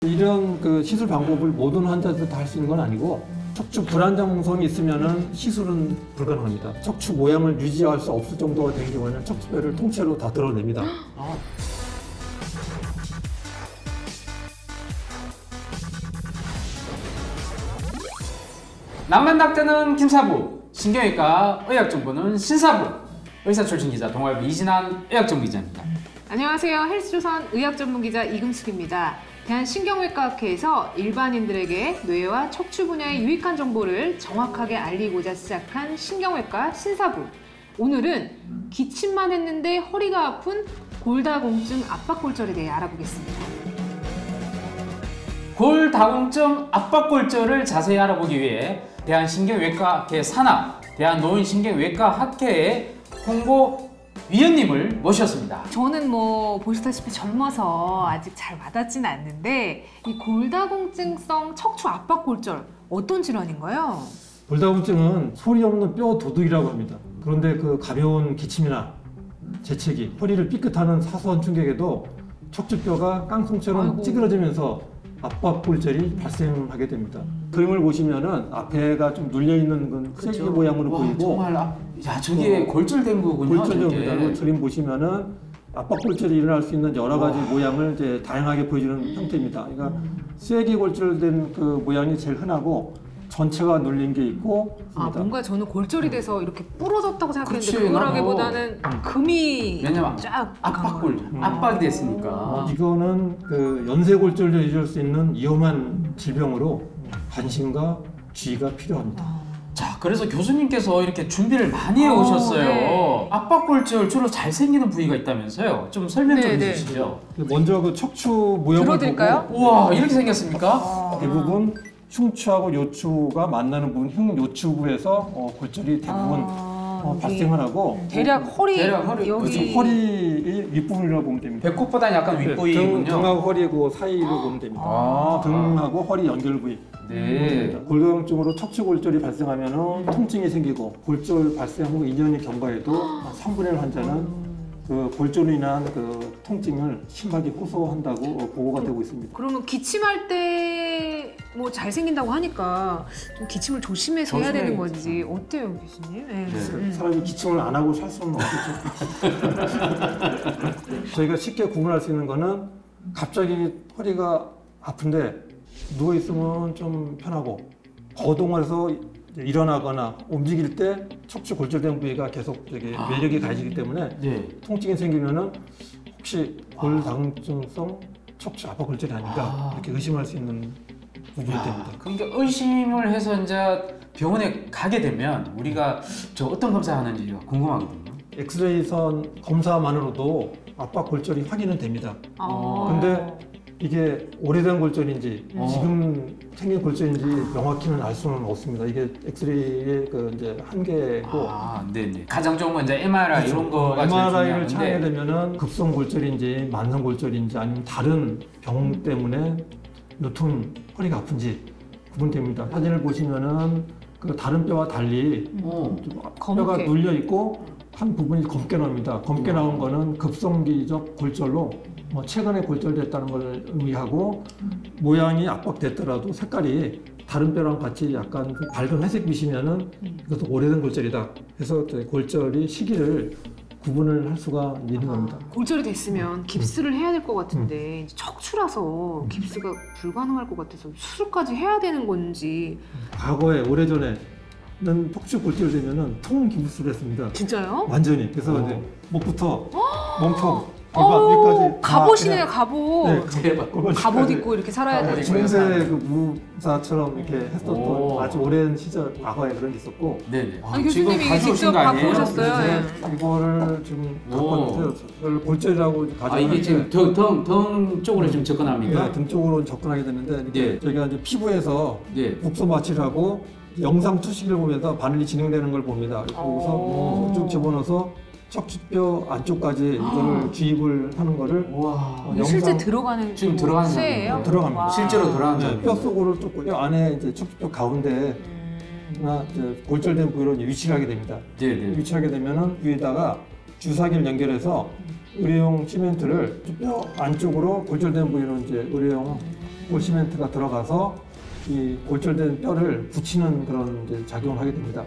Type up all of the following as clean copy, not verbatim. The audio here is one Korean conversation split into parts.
이런 그 시술 방법을 모든 환자들 다 할 수 있는 건 아니고 척추 불안정성이 있으면은 시술은 불가능합니다. 척추 모양을 유지할 수 없을 정도가 된 경우에는 척추뼈를 통째로 다 드러냅니다. 낭만닥터는 김사부, 신경외과 의학정보는 신사부, 의사 출신 기자 동아일보 이진한 의학전문 기자입니다. 안녕하세요. 헬스조선 의학전문기자 이금숙입니다. 대한신경외과학회에서 일반인들에게 뇌와 척추 분야의 유익한 정보를 정확하게 알리고자 시작한 신경외과 신사부. 오늘은 기침만 했는데 허리가 아픈 골다공증 압박골절에 대해 알아보겠습니다. 골다공증 압박골절을 자세히 알아보기 위해 대한신경외과학회 산하, 대한노인신경외과학회의 홍보위원님을 모셨습니다. 저는 뭐 보시다시피 젊어서 아직 잘 와닿지는 않는데 이 골다공증성 척추 압박골절 어떤 질환인가요? 골다공증은 소리 없는 뼈 도둑이라고 합니다. 그런데 그 가벼운 기침이나 재채기, 허리를 삐끗하는 사소한 충격에도 척추뼈가 깡통처럼 찌그러지면서 압박골절이 발생하게 됩니다. 그림을 보시면은 앞에가 좀 눌려 있는 쐐기 모양으로 보이고, 정말 야 저게 골절된 거군요. 골절입니다. 그리고 그림 보시면은 압박골절이 일어날 수 있는 여러 가지 모양을 이제 다양하게 보여주는 형태입니다. 그러니까 쐐기 골절된 그 모양이 제일 흔하고 전체가 눌린 게 있고. 뭔가 저는 골절이 돼서 이렇게 부러졌다고 생각했는데 그치, 그거라기보다는 금이 왜냐면 쫙 압박골, 압박이 됐으니까. 이거는 그 연쇄골절로 이어질 수 있는 위험한 질병으로 관심과 주의가 필요합니다. 자, 그래서 교수님께서 이렇게 준비를 많이 해오셨어요. 네. 압박골절 주로 잘 생기는 부위가 있다면서요. 좀 설명 좀 네, 해주시죠. 먼저 그 척추 모양을 들어드릴까요? 보고 우와, 이렇게 생겼습니까? 대부분 흉추하고 요추가 만나는 부분, 흉요추부에서 골절이 대부분 발생을 하고 대략 허리 대략 여기 허리 윗부분이라고 보면 됩니다. 배꼽보다는 약간 윗부위군요. 등하고 허리 그 사이로 보면 됩니다. 등하고 허리 연결 부위. 네. 골다공증으로 척추골절이 발생하면 통증이 생기고 골절 발생 후 2년이 경과해도 3분의 1 환자는 그 골절로 인한 그 통증을 심하게 호소한다고 보고가 되고 있습니다. 그러면 기침할 때 뭐 잘 생긴다고 하니까 좀 기침을 조심해서 해야 되는 건지 어때요, 교수님? 네. 사람이 기침을 안 하고 살 수는 없겠죠. 저희가 쉽게 구분할 수 있는 거는 갑자기 허리가 아픈데 누워 있으면 좀 편하고 거동을 해서 일어나거나 움직일 때 척추 골절된 부위가 계속 매력이 가해지기 때문에 통증이 생기면은 혹시 골다공증성 척추 압박골절이 아닌가 이렇게 의심할 수 있는 부분이 됩니다. 그러니까 의심을 해서 이제 병원에 가게 되면 우리가 저 어떤 검사하는지 궁금하거든요. 엑스레이선 검사만으로도 압박골절이 확인은 됩니다. 근데 이게 오래된 골절인지 지금 생긴 골절인지 명확히는 알 수는 없습니다. 이게 엑스레이의 그 이제 한계고. 네네. 가장 좋은 건 이제 MRI 이런 거가 MRI를 찾게 되면은 급성 골절인지 만성 골절인지 아니면 다른 병 때문에 요통 허리가 아픈지 구분됩니다. 사진을 보시면은 그 다른 뼈와 달리 뼈가 눌려 있고 한 부분이 검게 나옵니다. 검게 나온 거는 급성기적 골절로 최근에 골절됐다는 걸 의미하고 모양이 압박됐더라도 색깔이 다른 뼈랑 같이 약간 밝은 회색빛이면은 이것도 오래된 골절이다. 그래서 골절이 시기를 구분을 할 수가 있는 겁니다. 골절이 됐으면 깁스를 해야 될 것 같은데 이제 척추라서 깁스가 불가능할 것 같아서 수술까지 해야 되는 건지. 과거에 오래전에는 척추 골절되면은 통 깁스를 했습니다. 진짜요? 완전히. 그래서 이제 목부터 몸통 여기까지 갑옷이네요, 갑옷. 네, 대박. 갑옷 입고 이렇게 살아야 되는 중세 그 무사처럼 이렇게 했었던 아주 오랜 시절 과거에 그런 게 있었고. 네네. 아니, 교수님이 이게 직접 갖고 오셨어요. 이거를 지금 갖고 왔는데요. 이걸 골절이라고 가지고. 이게 지금 등 쪽으로 좀 접근합니까? 네, 등 쪽으로 접근하게 되는데 이게 저희가 이제 피부에서 국소 마취를 하고 영상 투시기를 보면서 바늘이 진행되는 걸 봅니다. 그래서 쭉 집어넣어서 척추뼈 안쪽까지 이거를 주입을 하는 거를 실제 들어가는 지금 들어가는 쇠예요? 들어갑니다. 실제로 들어가는 뼈 속으로 뚫고 안에 이제 척추뼈 가운데 이제 골절된 부위로 이제 위치를 하게 됩니다. 위치하게 되면은 위에다가 주사기를 연결해서 의료용 시멘트를 뼈 안쪽으로 골절된 부위로 이제 의료용 골시멘트가 들어가서 이 골절된 뼈를 붙이는 그런 이제 작용을 하게 됩니다.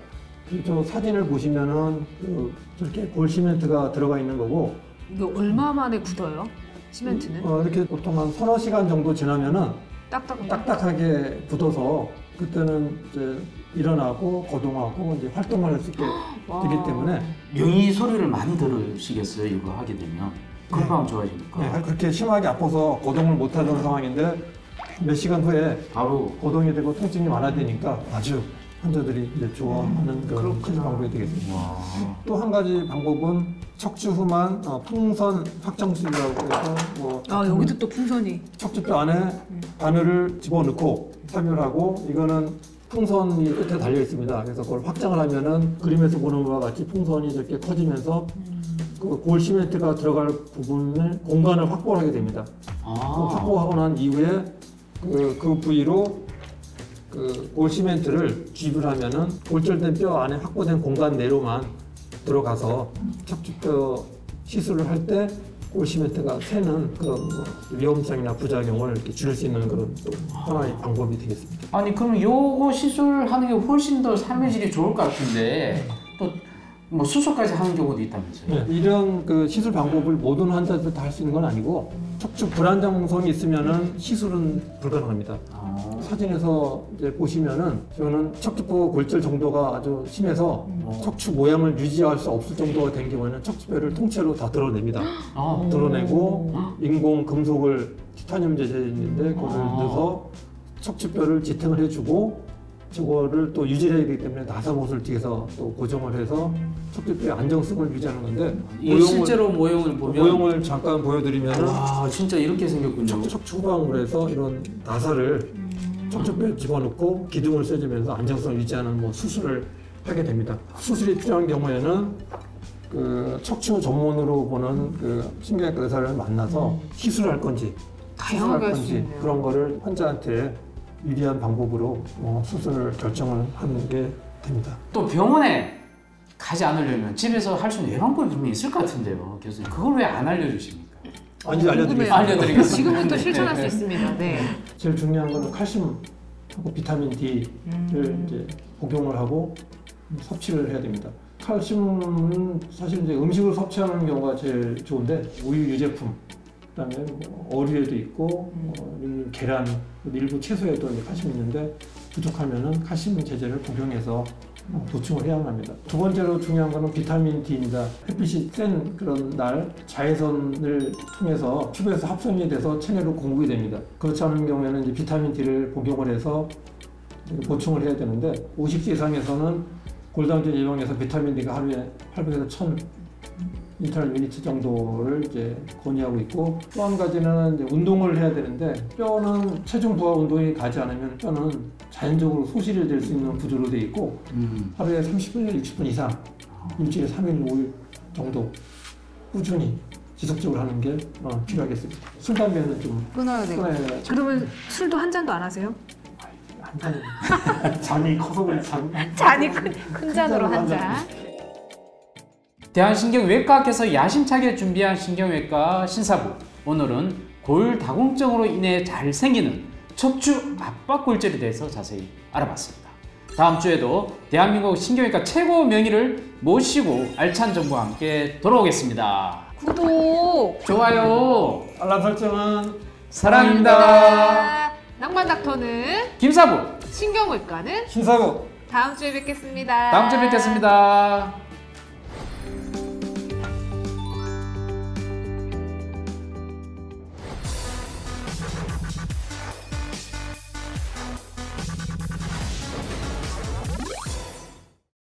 저 사진을 보시면은 저렇게 골시멘트가 들어가 있는 거고 이게 얼마 만에 굳어요? 시멘트는? 이렇게 보통 한 서너 시간 정도 지나면은 딱딱딱. 딱딱하게 굳어서 그때는 이제 일어나고 거동하고 이제 활동을 할 수 있게 되기 때문에 명의 소리를 많이 들으시겠어요, 이거 하게 되면. 건강 좋아지니까. 네, 그렇게 심하게 아파서 거동을 못하던 상황인데 몇 시간 후에 바로 거동이 되고 통증이 완화되니까 아주 환자들이 이제 좋아하는 그런 치료 방법이 되겠습니다. 와. 또 한 가지 방법은 척추 후만 풍선 확장술이라고 해서 뭐 여기도 또 풍선이. 척추뼈 안에 바늘을 집어넣고 참여하고 이거는 풍선이 끝에 달려 있습니다. 그래서 그걸 확장을 하면은 그림에서 보는 것과 같이 풍선이 이렇게 커지면서 그 골시멘트가 들어갈 부분을 공간을 확보하게 됩니다. 확보하고 난 이후에 그 부위로 그 골시멘트를 주입을 하면은 골절된 뼈 안에 확보된 공간 내로만 들어가서 척추뼈 시술을 할 때 골시멘트가 새는 그런 위험성이나 부작용을 이렇게 줄일 수 있는 그런 또 하나의 방법이 되겠습니다. 아니 그럼 요거 시술하는 게 훨씬 더 삶의 질이 좋을 것 같은데 또 뭐 수술까지 하는 경우도 있다면서요? 네, 이런 그 시술 방법을 모든 환자들 다 할 수 있는 건 아니고 척추 불안정성이 있으면은 시술은 불가능합니다. 사진에서 이제 보시면은 저는 척추뼈 골절 정도가 아주 심해서 척추 모양을 유지할 수 없을 정도가 된 경우에는 척추뼈를 통째로 다 드러냅니다. 드러내고 인공 금속을 티타늄 제제인데 그걸 넣어서 척추뼈를 지탱을 해주고 저거를 또 유지해야 되기 때문에 나사못을 뒤에서 또 고정을 해서 척추뼈의 안정성을 유지하는 건데 이 실제로 모형을 보면 모형을 잠깐 보여드리면은 와 진짜 이렇게 생겼군요. 척추 후방물에서 이런 나사를 척추뼈에 집어넣고 기둥을 쐬주면서 안정성을 유지하는 뭐 수술을 하게 됩니다. 수술이 필요한 경우에는 그 척추 전문으로 보는 그 신경외과 의사를 만나서 시술을 할 건지 다양하게 할 수 있네요. 그런 거를 환자한테 유리한 방법으로 수술을 결정을 하는 게 됩니다. 또 병원에 가지 않으려면 집에서 할 수 있는 예방법이 분명히 있을 것 같은데요, 교수님. 그걸 왜 안 알려주십니까? 이제 알려드리겠습니다. 알려드리겠습니다. 지금부터 네, 실천할 네, 수 있습니다. 네. 제일 중요한 건 칼슘하고 비타민 D를 이제 복용을 하고 섭취를 해야 됩니다. 칼슘은 사실 이제 음식을 섭취하는 경우가 제일 좋은데 우유 유제품, 그다음에 뭐 어류에도 있고 계란, 일부 채소에도 이제 칼슘이 있는데 부족하면은 칼슘 제제를 복용해서 보충을 해야만 합니다. 두 번째로 중요한 거는 비타민 D입니다. 햇빛이 센 그런 날 자외선을 통해서 피부에서 합성이 돼서 체내로 공급이 됩니다. 그렇지 않은 경우에는 이제 비타민 D를 복용을 해서 보충을 해야 되는데 50세 이상에서는 골다공증 예방에서 비타민 D가 하루에 800에서 1000 인터널 정도를 이제 권유하고 있고 또 한 가지는 이제 운동을 해야 되는데 뼈는 체중 부하 운동이 가지 않으면 뼈는 자연적으로 소실이 될 수 있는 구조로 되어 있고 하루에 30분에서 60분 이상 일주일에 3일, 5일 정도 꾸준히 지속적으로 하는 게 필요하겠습니다. 술, 담배는 좀 끊어야 되고. 그러면 술도 한 잔도 안 하세요? 한 잔. 잔이 커서 그래 잔이 큰 잔으로 한 잔. 대한신경외과학회에서 야심차게 준비한 신경외과 신사부. 오늘은 골다공증으로 인해 잘 생기는 척추 압박골절에 대해서 자세히 알아봤습니다. 다음 주에도 대한민국 신경외과 최고 명의를 모시고 알찬 정보와 함께 돌아오겠습니다. 구독, 좋아요, 알람 설정은 사랑입니다. 낭만닥터는 김사부, 신경외과는 신사부 다음 주에 뵙겠습니다. 다음 주에 뵙겠습니다.